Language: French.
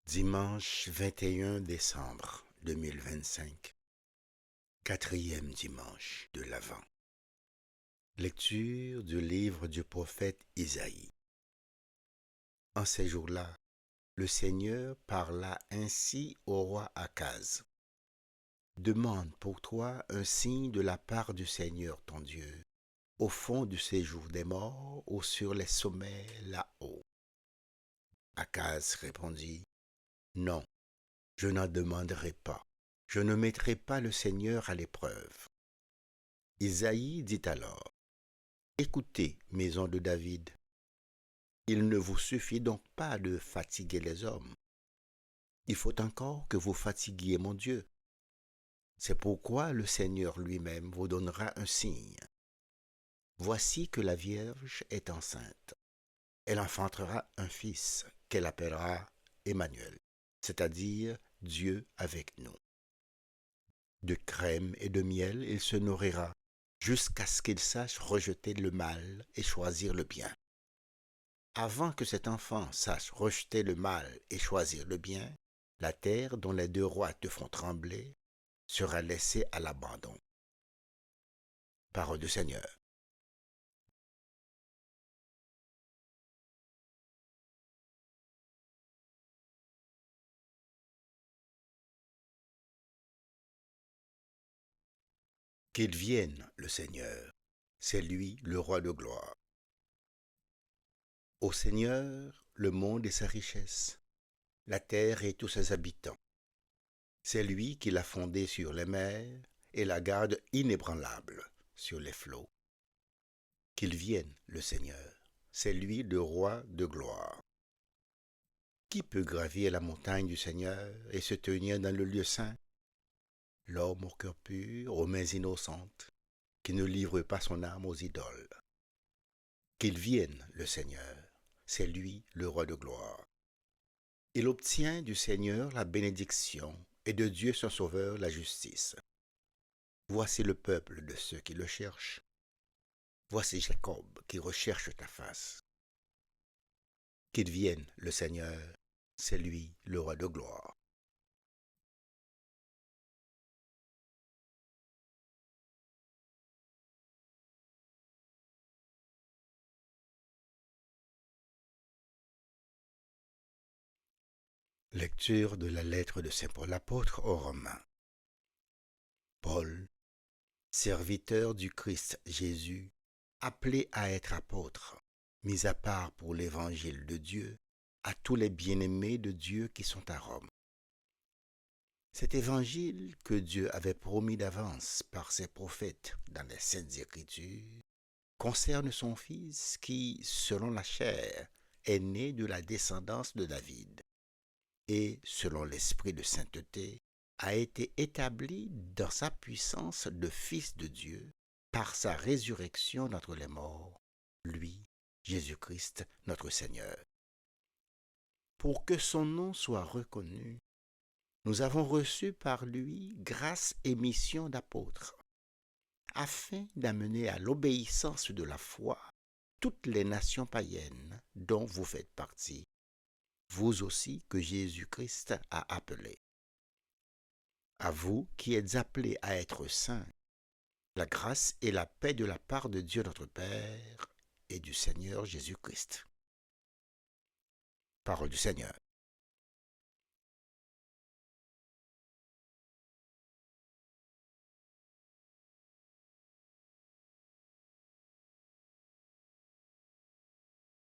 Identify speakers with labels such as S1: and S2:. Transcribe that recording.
S1: Dimanche 21 décembre 2025, quatrième dimanche de l'Avent. Lecture du livre du prophète Isaïe. En ces jours-là, le Seigneur parla ainsi au roi Akaz. Demande pour toi un signe de la part du Seigneur ton Dieu, au fond du séjour des morts ou sur les sommets là-haut. Akaz répondit, non, je n'en demanderai pas. Je ne mettrai pas le Seigneur à l'épreuve. Isaïe dit alors, écoutez, maison de David, il ne vous suffit donc pas de fatiguer les hommes. Il faut encore que vous fatiguiez mon Dieu. C'est pourquoi le Seigneur lui-même vous donnera un signe. Voici que la Vierge est enceinte. Elle enfantera un fils qu'elle appellera Emmanuel, c'est-à-dire Dieu avec nous. De crème et de miel il se nourrira, jusqu'à ce qu'il sache rejeter le mal et choisir le bien. Avant que cet enfant sache rejeter le mal et choisir le bien, la terre dont les deux rois te font trembler sera laissée à l'abandon. Parole du Seigneur. Qu'il vienne, le Seigneur, c'est lui le roi de gloire. Au Seigneur, le monde et sa richesse, la terre et tous ses habitants. C'est lui qui l'a fondée sur les mers et la garde inébranlable sur les flots. Qu'il vienne, le Seigneur, c'est lui le roi de gloire. Qui peut gravir la montagne du Seigneur et se tenir dans le lieu saint? L'homme au cœur pur, aux mains innocentes, qui ne livre pas son âme aux idoles. Qu'il vienne, le Seigneur, c'est lui le roi de gloire. Il obtient du Seigneur la bénédiction et de Dieu son sauveur la justice. Voici le peuple de ceux qui le cherchent. Voici Jacob qui recherche ta face. Qu'il vienne, le Seigneur, c'est lui le roi de gloire. Lecture de la lettre de Saint Paul apôtre aux Romains. Paul, serviteur du Christ Jésus, appelé à être apôtre, mis à part pour l'évangile de Dieu, à tous les bien-aimés de Dieu qui sont à Rome. Cet évangile que Dieu avait promis d'avance par ses prophètes dans les Saintes Écritures concerne son Fils qui, selon la chair, est né de la descendance de David et, selon l'esprit de sainteté, a été établi dans sa puissance de Fils de Dieu par sa résurrection d'entre les morts, lui, Jésus-Christ, notre Seigneur. Pour que son nom soit reconnu, nous avons reçu par lui grâce et mission d'apôtre, afin d'amener à l'obéissance de la foi toutes les nations païennes dont vous faites partie, vous aussi que Jésus-Christ a appelés. À vous qui êtes appelés à être saints, la grâce et la paix de la part de Dieu notre Père et du Seigneur Jésus-Christ. Parole du Seigneur.